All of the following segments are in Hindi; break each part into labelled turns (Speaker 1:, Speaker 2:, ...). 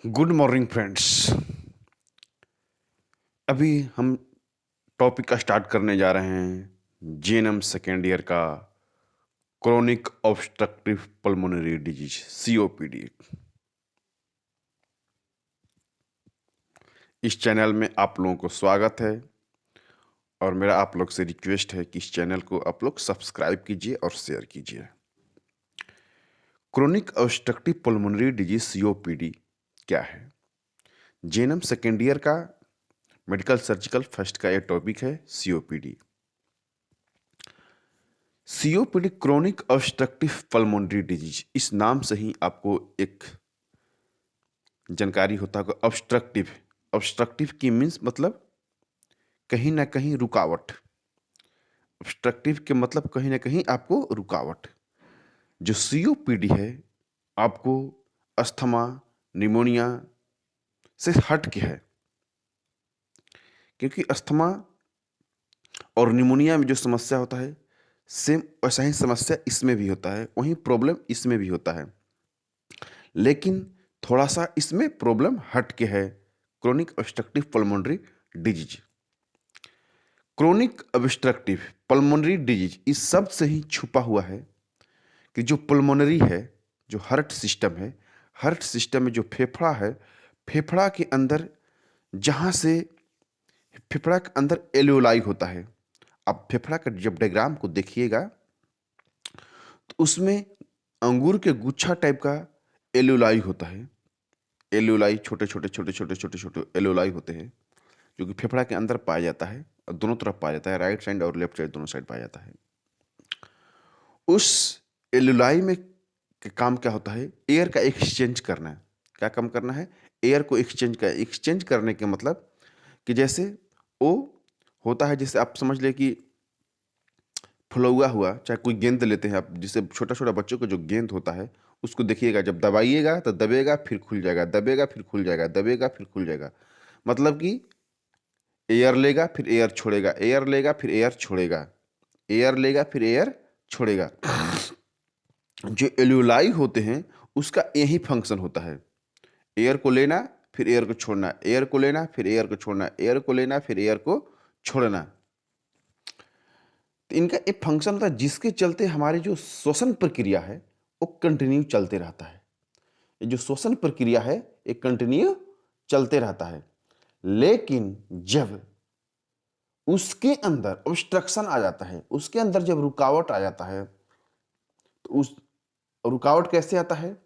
Speaker 1: Good morning friends. अभी हम टॉपिक का स्टार्ट करने जा रहे हैं जीएनएम सेकेंड ईयर का chronic obstructive pulmonary disease COPD. इस चैनल में आप लोगों को स्वागत है और मेरा आप लोग से रिक्वेस्ट है कि इस चैनल को आप लोग सब्सक्राइब कीजिए और शेयर कीजिए। Chronic obstructive pulmonary disease COPD क्या है? जीएनएम सेकेंड ईयर का मेडिकल सर्जिकल फर्स्ट का ये टॉपिक है COPD. COPD chronic obstructive pulmonary disease, इस नाम से ही आपको एक जानकारी होता है। ऑब्स्ट्रक्टिव, ऑब्स्ट्रक्टिव की मीन्स मतलब कहीं ना कहीं रुकावट। ऑब्स्ट्रक्टिव के मतलब कहीं ना कहीं आपको रुकावट। जो सीओपीडी है आपको अस्थमा, निमोनिया से हट के है, क्योंकि अस्थमा और निमोनिया में जो समस्या होता है सेम वैसा ही समस्या इसमें भी होता है, वही प्रॉब्लम इसमें भी होता है, लेकिन थोड़ा सा इसमें प्रॉब्लम हट के है। Chronic obstructive pulmonary disease, chronic obstructive pulmonary disease इस शब्द से ही छुपा हुआ है कि जो पल्मोनरी है, जो हार्ट सिस्टम है, हार्ट सिस्टम में जो फेफड़ा है, फेफड़ा के अंदर जहाँ से फेफड़ा के अंदर एल्वेओलाई होता है। आप फेफड़ा का जब डायग्राम को देखिएगा तो उसमें अंगूर के गुच्छा टाइप का एल्वेओलाई होता है। एल्वेओलाई छोटे छोटे छोटे छोटे छोटे छोटे एल्वेओलाई होते हैं जो कि फेफड़ा के अंदर पाया जाता है और दोनों तरफ पाया जाता है, राइट साइड और लेफ्ट साइड दोनों साइड पाया जाता है। उस एल्वेओलाई में का काम क्या होता है? एयर का एक्सचेंज करना है। क्या काम करना है? एयर को एक्सचेंज करने के मतलब कि जैसे वो होता है, जैसे आप समझ ले कि फुलौआ हुआ, चाहे कोई गेंद लेते हैं आप, जिससे छोटा छोटा बच्चों का जो गेंद होता है उसको देखिएगा, जब दबाइएगा तो दबेगा फिर खुल जाएगा, दबेगा फिर खुल जाएगा, दबेगा फिर खुल जाएगा। मतलब कि एयर लेगा फिर एयर छोड़ेगा, एयर लेगा फिर एयर छोड़ेगा, एयर लेगा फिर एयर छोड़ेगा। जो एल्वेओलाई होते हैं उसका यही फंक्शन होता है, एयर को लेना फिर एयर को छोड़ना, एयर को लेना फिर एयर को छोड़ना, एयर को लेना फिर एयर को छोड़ना। तो इनका एक फंक्शन होता है जिसके चलते हमारी जो श्वसन प्रक्रिया है वो कंटिन्यू चलते रहता है। ये जो श्वसन प्रक्रिया है ये कंटिन्यू चलते रहता है, लेकिन जब उसके अंदर ऑब्स्ट्रक्शन आ जाता है, उसके अंदर जब रुकावट आ जाता है, तो उस रुकावट कैसे आता है?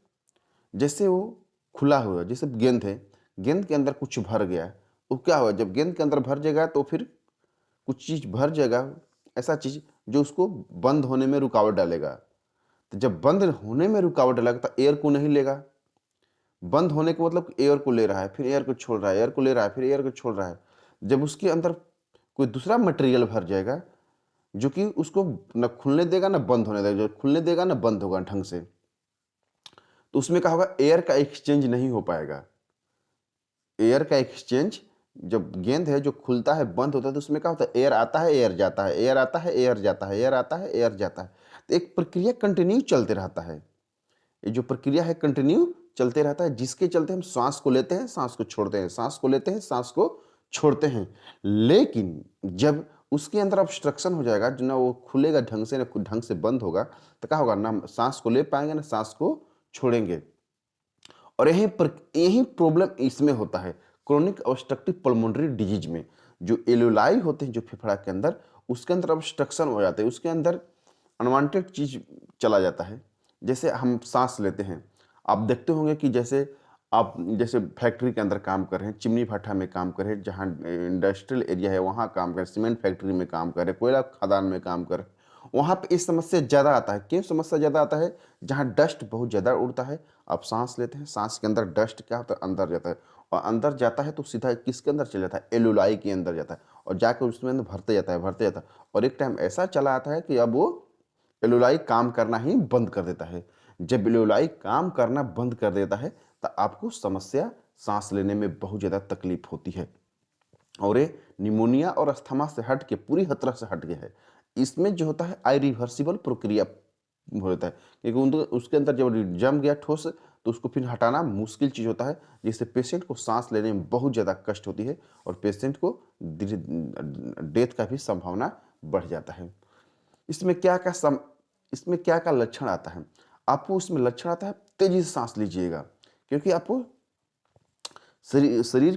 Speaker 1: जैसे वो खुला हुआ, जैसे गेंद है, गेंद के अंदर कुछ भर गया, वो क्या हुआ? जब गेंद के अंदर भर जाएगा तो फिर कुछ चीज भर जाएगा, ऐसा चीज जो उसको बंद होने में रुकावट डालेगा। तो जब बंद होने में रुकावट डालेगा तो एयर को नहीं लेगा। बंद होने का मतलब एयर को ले रहा है फिर एयर को छोड़ रहा है, एयर को ले रहा है फिर एयर को छोड़ रहा है। जब उसके अंदर कोई दूसरा मटेरियल भर जाएगा जो कि उसको न खुलने देगा ना बंद होने देगा, जो खुलने देगा ना बंद होगा ढंग से, तो उसमें क्या होगा? एयर का एक्सचेंज नहीं हो पाएगा। एयर का एक्सचेंज, जब गेंद है जो खुलता है बंद होता है तो उसमें क्या होता है? एयर आता है एयर जाता है, एयर आता है एयर जाता है, एयर आता है एयर जाता है। तो एक प्रक्रिया कंटिन्यू चलते रहता है। ये जो प्रक्रिया है कंटिन्यू चलते रहता है, जिसके चलते हम सांस को लेते हैं, सांस को छोड़ते हैं, सांस को लेते हैं, सांस को छोड़ते हैं। लेकिन जब उसके अंदर ऑब्स्ट्रक्शन हो जाएगा, जो ना वो खुलेगा ढंग से ना ढंग से बंद होगा, तो क्या होगा? ना हम सांस को ले पाएंगे ना सांस को छोड़ेंगे। और यही प्रॉब्लम इसमें होता है क्रोनिक ऑब्स्ट्रक्टिव पल्मोनरी डिजीज में। जो एल्वेओलाई होते हैं जो फेफड़ा के अंदर, उसके अंदर ऑब्स्ट्रक्शन हो जाते हैं, उसके अंदर अनवांटेड चीज चला जाता है। जैसे हम सांस लेते हैं, आप देखते होंगे कि जैसे आप जैसे फैक्ट्री के अंदर काम कर रहे हैं, चिमनी भाटा में काम कर रहे हैं, जहाँ इंडस्ट्रियल एरिया है वहाँ काम कर रहे हैं, सीमेंट फैक्ट्री में काम कर रहे हैं, कोयला खदान में काम कर रहे हैं, वहाँ पे इस समस्या ज़्यादा आता है। क्यों समस्या ज़्यादा आता है? जहाँ डस्ट बहुत ज़्यादा उड़ता है, आप सांस लेते हैं, सांस के अंदर डस्ट क्या होता है? अंदर जाता है, और अंदर जाता है तो सीधा किसके अंदर चले जाता है? एल्वेओलाई के अंदर जाता है, और जाकर उसमें अंदर भरते जाता है, भरते जाता है, और एक टाइम ऐसा चला आता है कि अब वो एल्वेओलाई काम करना ही बंद कर देता है। जब एल्वेओलाई काम करना बंद कर देता है तो आपको समस्या सांस लेने में बहुत ज़्यादा तकलीफ होती है, और ये निमोनिया और अस्थमा से हट के पूरी तरह से हट गया है। इसमें जो होता है इरिवर्सिबल प्रक्रिया होता है, क्योंकि उसके अंदर जब जम गया ठोस तो उसको फिर हटाना मुश्किल चीज़ होता है, जिससे पेशेंट को सांस लेने में बहुत ज़्यादा कष्ट होती है और पेशेंट को डेथ का भी संभावना बढ़ जाता है। इसमें क्या क्या इसमें क्या क्या लक्षण आता है? आपको इसमें लक्षण आता है, तेजी से सांस लीजिएगा, क्योंकि आपको शरीर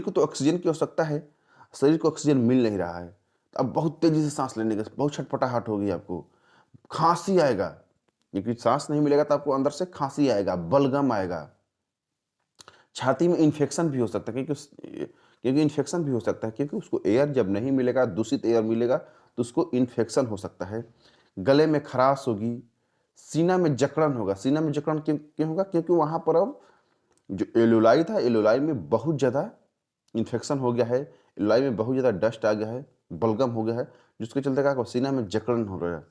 Speaker 1: को तो ऑक्सीजन की आवश्यकता है, शरीर को ऑक्सीजन मिल नहीं रहा है, तो अब बहुत तेजी से सांस लेने का बहुत छटपटाहट होगी आपको, खांसी आएगा, क्योंकि सांस नहीं मिलेगा तो आपको अंदर से खांसी आएगा, बलगम आएगा, छाती में इन्फेक्शन भी हो सकता है, क्योंकि इन्फेक्शन भी हो सकता है, क्योंकि उसको एयर जब नहीं मिलेगा, दूषित एयर मिलेगा तो उसको इन्फेक्शन हो सकता है। गले में खराश होगी, सीना में जकड़न होगा। सीना में जकड़न क्यों क्यों होगा? क्योंकि वहाँ पर अब जो एलुलाई था, एलुलाई में बहुत ज़्यादा इन्फेक्शन हो गया है, एलुलाई में बहुत ज़्यादा डस्ट आ गया है, बलगम हो गया है, जिसके चलते क्या सीना में जकड़न हो रहा है।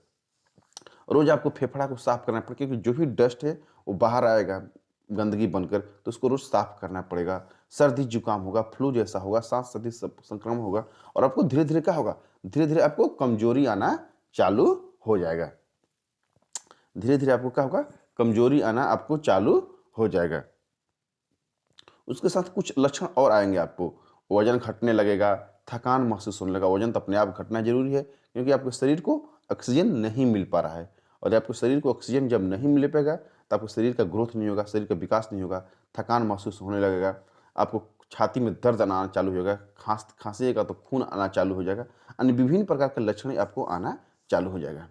Speaker 1: रोज आपको फेफड़ा को साफ करना पड़ेगा, क्योंकि जो भी डस्ट है वो बाहर आएगा गंदगी बनकर, तो उसको रोज साफ करना पड़ेगा। सर्दी जुकाम होगा, फ्लू जैसा होगा, सांस सर्दी संक्रमण होगा, और आपको धीरे धीरे क्या होगा, धीरे धीरे आपको कमजोरी आना चालू हो जाएगा। धीरे धीरे आपको क्या होगा, कमजोरी आना आपको चालू हो जाएगा। उसके साथ कुछ लक्षण और आएंगे आपको, वजन घटने लगेगा, थकान महसूस होने लगा। वजन तो अपने आप घटना जरूरी है, क्योंकि आपके शरीर को ऑक्सीजन नहीं मिल पा रहा है, और आपके शरीर को ऑक्सीजन जब नहीं मिल पाएगा तो आपके शरीर का ग्रोथ नहीं होगा, शरीर का विकास नहीं होगा, थकान महसूस होने लगेगा, आपको छाती में दर्द आना चालू हो जाएगा, खांसीगा तो खून आना चालू हो जाएगा, अन्य विभिन्न प्रकार के लक्षण आपको आना चालू हो जाएगा।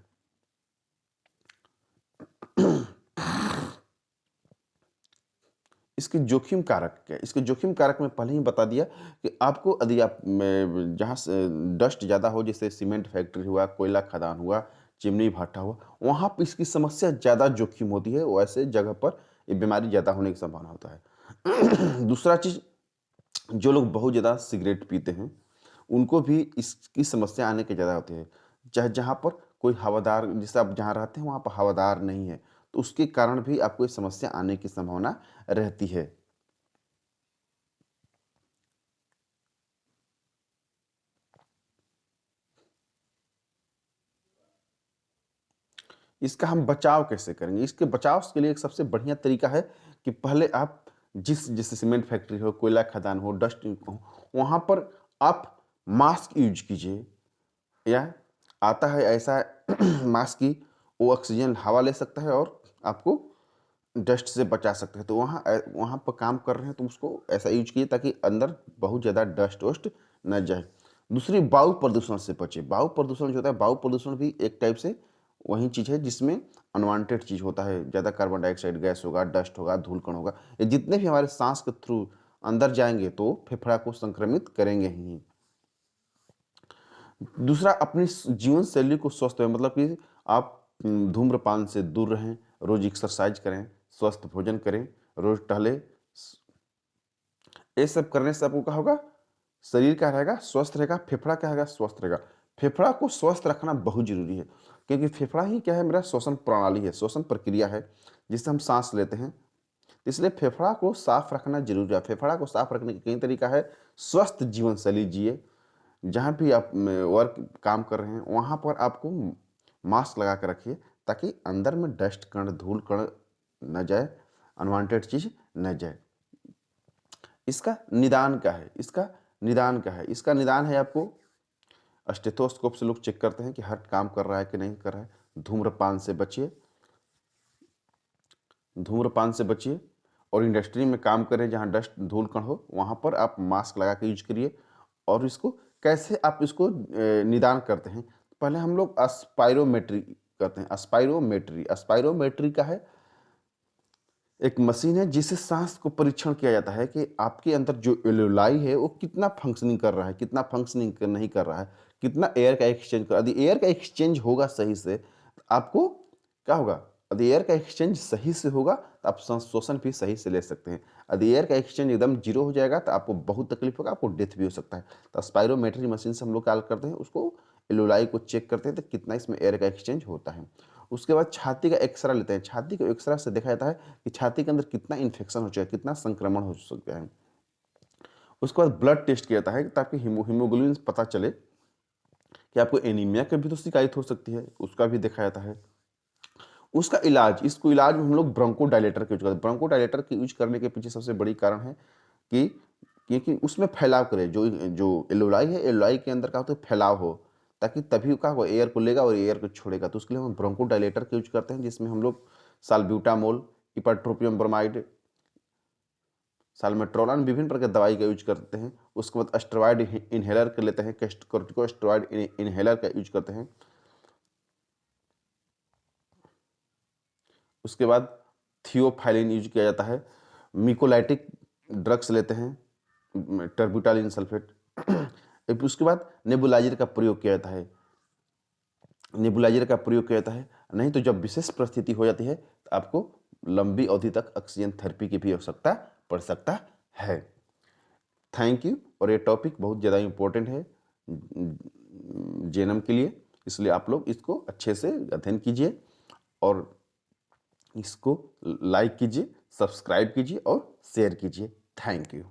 Speaker 1: इसके जोखिम कारक क्या है? इसके जोखिम कारक में पहले ही बता दिया कि आपको यदि आप जहाँ से डस्ट ज़्यादा हो, जैसे सीमेंट फैक्ट्री हुआ, कोयला खदान हुआ, चिमनी भाटा हुआ, वहाँ पर इसकी समस्या ज़्यादा जोखिम होती है, वैसे जगह पर ये बीमारी ज़्यादा होने की संभावना होता है। दूसरा चीज़, जो लोग बहुत ज़्यादा सिगरेट पीते हैं उनको भी इसकी समस्या आने के ज़्यादा होती है। चाहे जहाँ पर कोई हवादार, जैसे आप जहाँ रहते हैं वहाँ पर हवादार नहीं है, तो उसके कारण भी आपको ये समस्या आने की संभावना रहती है। इसका हम बचाव कैसे करेंगे? इसके बचाव के लिए एक सबसे बढ़िया तरीका है कि पहले आप जैसे सीमेंट फैक्ट्री हो, कोयला खदान हो, डस्ट हो, वहाँ पर आप मास्क यूज कीजिए, या आता है ऐसा मास्क की वो ऑक्सीजन हवा ले सकता है और आपको डस्ट से बचा सकता है। तो वहाँ पर काम कर रहे हैं तो उसको ऐसा यूज कीजिए ताकि अंदर बहुत ज़्यादा डस्ट वस्ट न जाए। दूसरी, वायु प्रदूषण से बचे। वायु प्रदूषण जो होता है, वायु प्रदूषण भी एक टाइप से वही चीज़ है जिसमें अनवांटेड चीज़ होता है, ज़्यादा कार्बन डाइऑक्साइड गैस होगा, डस्ट होगा, धूल कण होगा, ये जितने भी हमारे सांस के थ्रू अंदर जाएंगे तो फेफड़ा को संक्रमित करेंगे ही। दूसरा, अपनी जीवन शैली को स्वस्थ है, मतलब कि आप धूम्रपान से दूर रहें, रोज एक्सरसाइज करें, स्वस्थ भोजन करें, रोज टहले। ये सब करने से आपको क्या होगा, शरीर क्या रहेगा, स्वस्थ रहेगा, फेफड़ा क्या रहेगा, स्वस्थ रहेगा। फेफड़ा को स्वस्थ रखना बहुत जरूरी है, क्योंकि फेफड़ा ही क्या है, मेरा श्वसन प्रणाली है, श्वसन प्रक्रिया है, जिससे हम सांस लेते हैं। इसलिए फेफड़ा को साफ रखना जरूरी है। फेफड़ा को साफ रखने का कई तरीका है। स्वस्थ जीवन शैली जिए, जहाँ भी आप वर्क काम कर रहे हैं वहाँ पर आपको मास्क लगा कर रखिए, ताकि अंदर में डस्ट कण, धूल कण न जाए, अनवांटेड चीज न जाए। इसका निदान क्या है? इसका निदान है आपको स्टेथोस्कोप से लोग चेक करते हैं कि हार्ट काम कर रहा है कि नहीं कर रहा है। धूम्रपान से बचिए, और इंडस्ट्री में काम करें जहाँ डस्ट धूल कण हो, वहाँ पर आप मास्क लगा के यूज करिए। और इसको कैसे आप इसको निदान करते हैं, पहले हम लोग अस्पायरोमेट्री करते हैं। अस्पायरोमेट्री का है, एक मशीन है जिससे सांस को परीक्षण किया जाता है कि आपके अंदर जो एलोलाई है वो कितना फंक्शनिंग कर रहा है, कितना फंक्शनिंग नहीं कर रहा है, कितना एयर का एक्सचेंज कर। यदि एयर का एक्सचेंज होगा सही से तो आपको क्या होगा, यदि एयर का एक्सचेंज सही से होगा तो आप श्वसन भी सही से ले सकते हैं। यदि एयर का एक्सचेंज एकदम जीरो हो जाएगा तो आपको बहुत तकलीफ होगा, आपको डेथ भी हो सकता है। तो स्पायरोमेट्री मशीन से हम लोग क्या करते हैं, उसको एलोलाई को चेक करते हैं तो कितना इसमें एयर का एक्सचेंज होता है। उसके बाद छाती का एक्सरा लेते हैं। छाती के एक्सरा से देखा जाता है कि छाती के अंदर कितना इन्फेक्शन हो चुका है, कितना संक्रमण हो सकता है। उसके बाद ब्लड टेस्ट किया जाता है ताकि हीमोग्लोबिन पता चले कि आपको एनीमिया की भी तो शिकायत हो सकती है, उसका भी देखा जाता है। उसका इलाज, इसको इलाज में हम लोग ब्रोंकोडायलेटर का यूज करते हैं। ब्रोंकोडायलेटर के यूज करने के पीछे सबसे बड़ी कारण है कि क्योंकि उसमें फैलाव करे, जो जो एलोलाई है, एलोलाई के अंदर का होता है फैलाव हो, ताकि तभी का वो एयर को लेगा और एयर को छोड़ेगा। तो उसके लिए हम ब्रोंकोडायलेटर का यूज करते हैं, जिसमें हम लोग साल्ब्यूटामोल, इपरट्रोपियम ब्रोमाइड, साल्मेट्रोल, विभिन्न प्रकार की दवाई का यूज करते हैं। उसके बाद स्टेरॉयड इनहेलर कर लेते हैं, कॉर्टिकोस्टेरॉयड इनहेलर का यूज करते हैं। उसके बाद थियोफाइलिन यूज किया जाता है। मिकोलाइटिक ड्रग्स लेते हैं, टर्ब्यूटालिन सल्फेट। उसके बाद नेबुलाइजर का प्रयोग किया जाता है, नेबुलाइजर का प्रयोग किया जाता है। नहीं तो जब विशेष परिस्थिति हो जाती है तो आपको लंबी अवधि तक ऑक्सीजन थेरेपी की भी आवश्यकता पड़ सकता है। Thank you. और ये टॉपिक बहुत ज़्यादा इम्पोर्टेंट है जेएनएम के लिए, इसलिए आप लोग इसको अच्छे से अध्ययन कीजिए और इसको लाइक कीजिए, सब्सक्राइब कीजिए और शेयर कीजिए। Thank you.